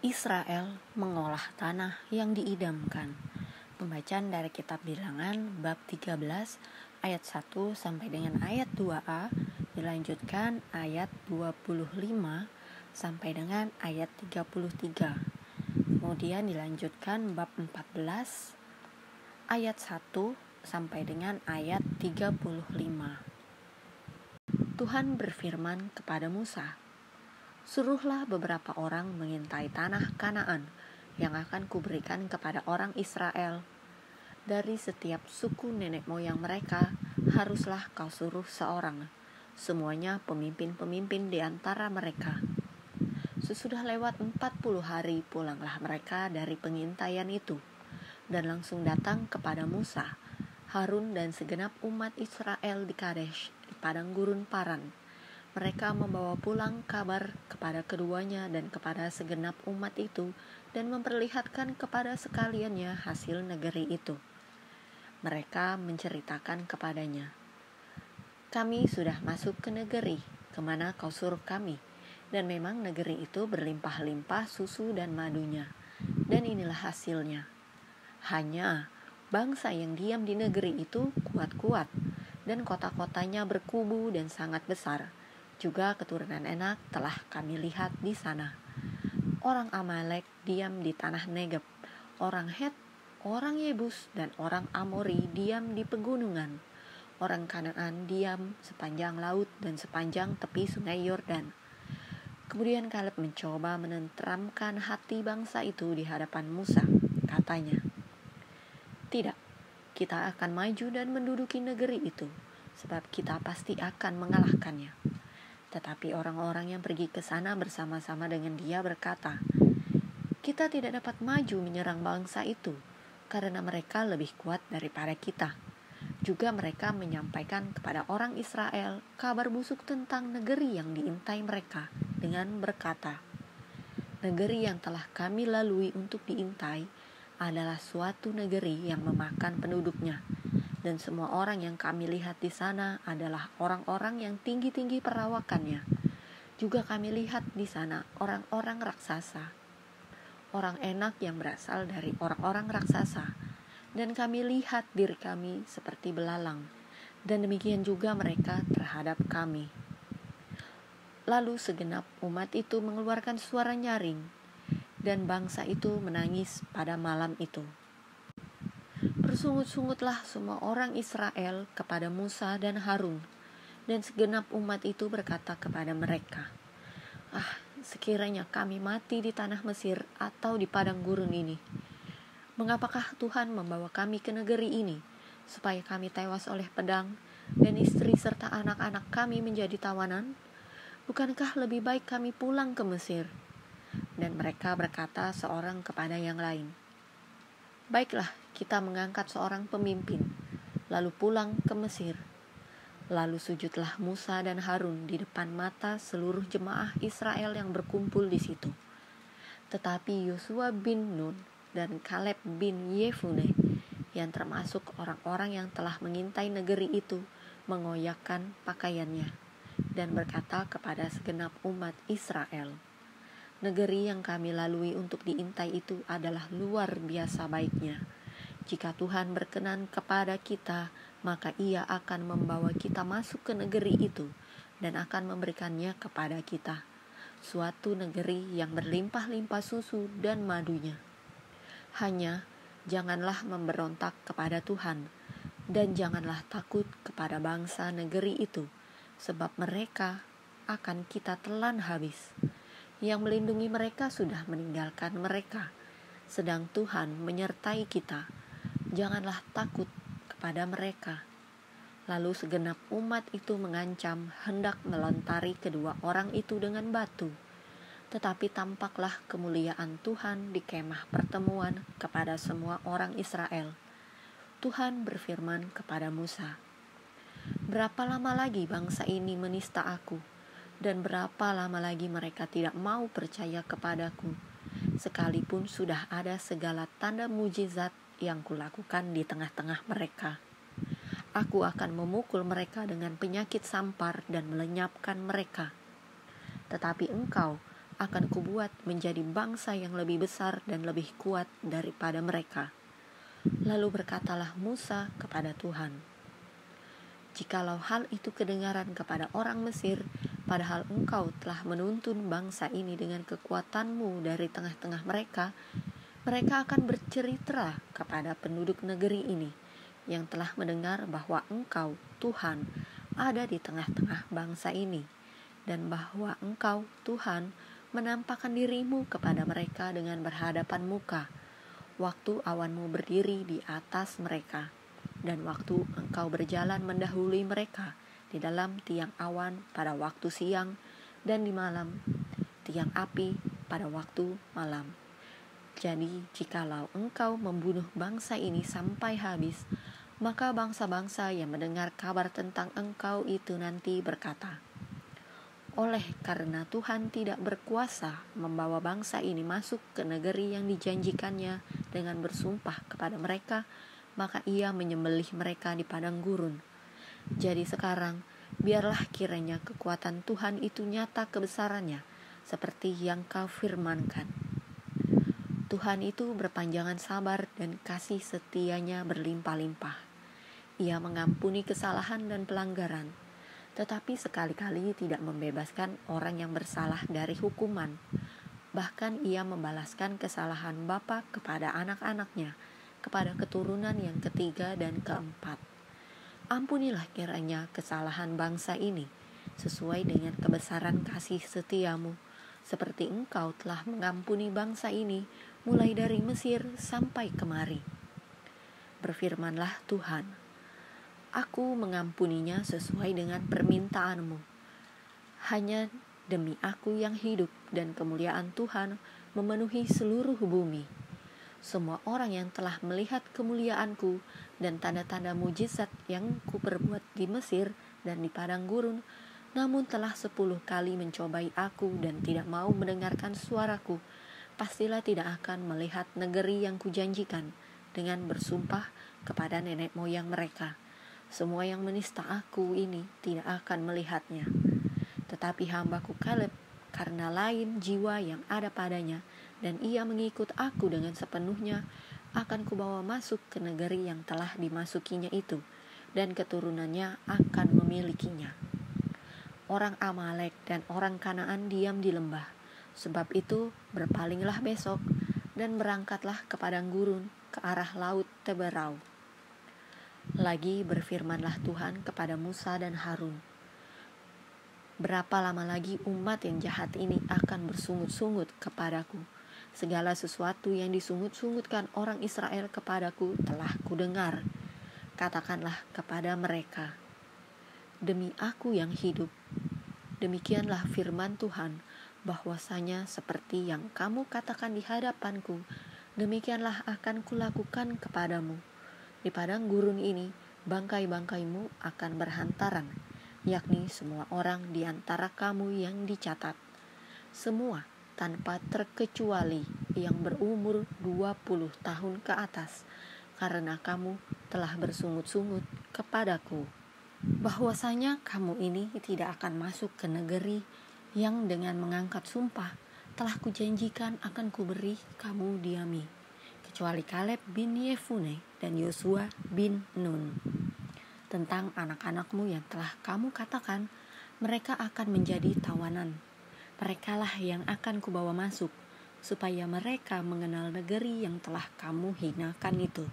Israel mengolah tanah yang diidamkan. Pembacaan dari kitab Bilangan bab 13 ayat 1 sampai dengan ayat 2a, dilanjutkan ayat 25 sampai dengan ayat 33. Kemudian dilanjutkan bab 14 ayat 1 sampai dengan ayat 35. Tuhan berfirman kepada Musa, "Suruhlah beberapa orang mengintai tanah Kanaan yang akan kuberikan kepada orang Israel. Dari setiap suku nenek moyang mereka haruslah kau suruh seorang, semuanya pemimpin-pemimpin di antara mereka. Sesudah lewat 40 hari pulanglah mereka dari pengintaian itu, dan langsung datang kepada Musa, Harun dan segenap umat Israel di Kadesh, di padang gurun Paran. Mereka membawa pulang kabar kepada keduanya dan kepada segenap umat itu, dan memperlihatkan kepada sekaliannya hasil negeri itu. Mereka menceritakan kepadanya, 'Kami sudah masuk ke negeri kemana kau suruh kami, dan memang negeri itu berlimpah-limpah susu dan madunya, dan inilah hasilnya. Hanya bangsa yang diam di negeri itu kuat-kuat, dan kota-kotanya berkubu dan sangat besar. Juga keturunan Enak telah kami lihat di sana. Orang Amalek diam di tanah Negeb, orang Het, orang Yebus, dan orang Amori diam di pegunungan. Orang Kanaan diam sepanjang laut dan sepanjang tepi sungai Yordan.' Kemudian Kaleb mencoba menenteramkan hati bangsa itu di hadapan Musa. Katanya, 'Tidak, kita akan maju dan menduduki negeri itu, sebab kita pasti akan mengalahkannya.' Tetapi orang-orang yang pergi ke sana bersama-sama dengan dia berkata, 'Kita tidak dapat maju menyerang bangsa itu, karena mereka lebih kuat daripada kita.' Juga mereka menyampaikan kepada orang Israel kabar busuk tentang negeri yang diintai mereka dengan berkata, 'Negeri yang telah kami lalui untuk diintai adalah suatu negeri yang memakan penduduknya, dan semua orang yang kami lihat di sana adalah orang-orang yang tinggi-tinggi perawakannya. Juga kami lihat di sana orang-orang raksasa, orang Enak yang berasal dari orang-orang raksasa, dan kami lihat diri kami seperti belalang, dan demikian juga mereka terhadap kami.' Lalu segenap umat itu mengeluarkan suara nyaring, dan bangsa itu menangis pada malam itu. Bersungut-sungutlah semua orang Israel kepada Musa dan Harun, dan segenap umat itu berkata kepada mereka, 'Sekiranya kami mati di tanah Mesir atau di padang gurun ini. Mengapakah Tuhan membawa kami ke negeri ini, supaya kami tewas oleh pedang, dan istri serta anak-anak kami menjadi tawanan? Bukankah lebih baik kami pulang ke Mesir?' Dan mereka berkata seorang kepada yang lain, 'Baiklah, kita mengangkat seorang pemimpin, lalu pulang ke Mesir.' Lalu sujudlah Musa dan Harun di depan mata seluruh jemaah Israel yang berkumpul di situ. Tetapi Yosua bin Nun dan Kaleb bin Yefune, yang termasuk orang-orang yang telah mengintai negeri itu, mengoyakkan pakaiannya dan berkata kepada segenap umat Israel, 'Negeri yang kami lalui untuk diintai itu adalah luar biasa baiknya. Jika Tuhan berkenan kepada kita, maka Ia akan membawa kita masuk ke negeri itu dan akan memberikannya kepada kita, suatu negeri yang berlimpah-limpah susu dan madunya. Hanya janganlah memberontak kepada Tuhan, dan janganlah takut kepada bangsa negeri itu, sebab mereka akan kita telan habis. Yang melindungi mereka sudah meninggalkan mereka, sedang Tuhan menyertai kita. Janganlah takut kepada mereka.' Lalu segenap umat itu mengancam hendak melontari kedua orang itu dengan batu. Tetapi tampaklah kemuliaan Tuhan di kemah pertemuan kepada semua orang Israel. Tuhan berfirman kepada Musa, 'Berapa lama lagi bangsa ini menista aku, dan berapa lama lagi mereka tidak mau percaya kepadaku, sekalipun sudah ada segala tanda mujizat yang kulakukan di tengah-tengah mereka? Aku akan memukul mereka dengan penyakit sampar dan melenyapkan mereka. Tetapi engkau akan kubuat menjadi bangsa yang lebih besar dan lebih kuat daripada mereka. Lalu berkatalah Musa kepada Tuhan, jikalau hal itu kedengaran kepada orang Mesir, padahal engkau telah menuntun bangsa ini dengan kekuatanmu dari tengah-tengah mereka, mereka akan bercerita kepada penduduk negeri ini yang telah mendengar bahwa engkau, Tuhan, ada di tengah-tengah bangsa ini, dan bahwa engkau, Tuhan, menampakkan dirimu kepada mereka dengan berhadapan muka, waktu awanmu berdiri di atas mereka, dan waktu engkau berjalan mendahului mereka di dalam tiang awan pada waktu siang, dan di malam tiang api pada waktu malam. Jadi jikalau engkau membunuh bangsa ini sampai habis, maka bangsa-bangsa yang mendengar kabar tentang engkau itu nanti berkata, oleh karena Tuhan tidak berkuasa membawa bangsa ini masuk ke negeri yang dijanjikannya dengan bersumpah kepada mereka, maka ia menyembelih mereka di padang gurun. Jadi sekarang, biarlah kiranya kekuatan Tuhan itu nyata kebesarannya, seperti yang kau firmankan. Tuhan itu berpanjangan sabar dan kasih setianya berlimpah-limpah. Ia mengampuni kesalahan dan pelanggaran, tetapi sekali-kali tidak membebaskan orang yang bersalah dari hukuman. Bahkan ia membalaskan kesalahan bapa kepada anak-anaknya, kepada keturunan yang ketiga dan keempat. Ampunilah kiranya kesalahan bangsa ini, sesuai dengan kebesaran kasih setiamu, seperti engkau telah mengampuni bangsa ini, mulai dari Mesir sampai kemari. Berfirmanlah Tuhan, aku mengampuninya sesuai dengan permintaanmu. Hanya demi aku yang hidup dan kemuliaan Tuhan memenuhi seluruh bumi. Semua orang yang telah melihat kemuliaanku dan tanda-tanda mujizat yang kuperbuat di Mesir dan di padang gurun, namun telah 10 kali mencobai aku dan tidak mau mendengarkan suaraku, pastilah tidak akan melihat negeri yang kujanjikan dengan bersumpah kepada nenek moyang mereka. Semua yang menista aku ini tidak akan melihatnya. Tetapi hambaku Kaleb, karena lain jiwa yang ada padanya, dan ia mengikut aku dengan sepenuhnya, akan kubawa masuk ke negeri yang telah dimasukinya itu, dan keturunannya akan memilikinya. Orang Amalek dan orang Kanaan diam di lembah. Sebab itu berpalinglah besok, dan berangkatlah ke padang gurun, ke arah laut Teberau. Lagi berfirmanlah Tuhan kepada Musa dan Harun, berapa lama lagi umat yang jahat ini akan bersungut-sungut kepadaku? Segala sesuatu yang disungut-sungutkan orang Israel kepadaku telah kudengar. Katakanlah kepada mereka, demi aku yang hidup, demikianlah firman Tuhan, bahwasanya seperti yang kamu katakan di hadapanku, demikianlah akan kulakukan kepadamu. Di padang gurun ini, bangkai-bangkaimu akan berhantaran, yakni semua orang di antara kamu yang dicatat, semua tanpa terkecuali yang berumur 20 tahun ke atas, karena kamu telah bersungut-sungut kepadaku, bahwasanya kamu ini tidak akan masuk ke negeri yang dengan mengangkat sumpah telah kujanjikan akan kuberi kamu diami, kecuali Kaleb bin Yefune dan Yosua bin Nun. Tentang anak-anakmu yang telah kamu katakan, mereka akan menjadi tawanan. Merekalah yang akan kubawa masuk, supaya mereka mengenal negeri yang telah kamu hinakan itu.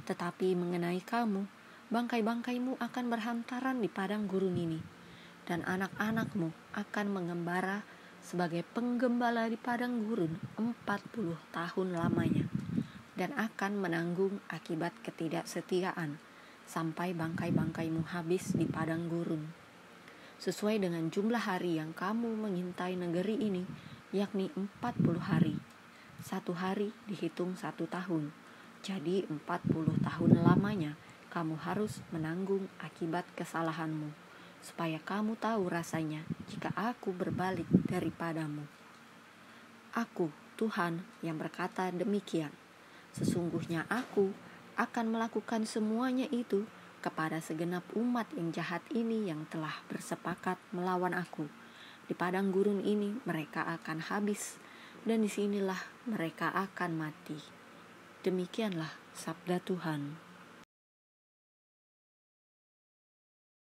Tetapi mengenai kamu, bangkai-bangkaimu akan berhantaran di padang gurun ini, dan anak-anakmu akan mengembara sebagai penggembala di padang gurun 40 tahun lamanya, dan akan menanggung akibat ketidaksetiaan sampai bangkai-bangkaimu habis di padang gurun, sesuai dengan jumlah hari yang kamu mengintai negeri ini, yakni 40 hari. 1 hari dihitung 1 tahun, jadi 40 tahun lamanya kamu harus menanggung akibat kesalahanmu, supaya kamu tahu rasanya jika aku berbalik daripadamu. Aku, Tuhan, yang berkata demikian. Sesungguhnya aku akan melakukan semuanya itu kepada segenap umat yang jahat ini yang telah bersepakat melawan aku, Di padang gurun ini mereka akan habis, dan disinilah mereka akan mati. Demikianlah sabda Tuhan.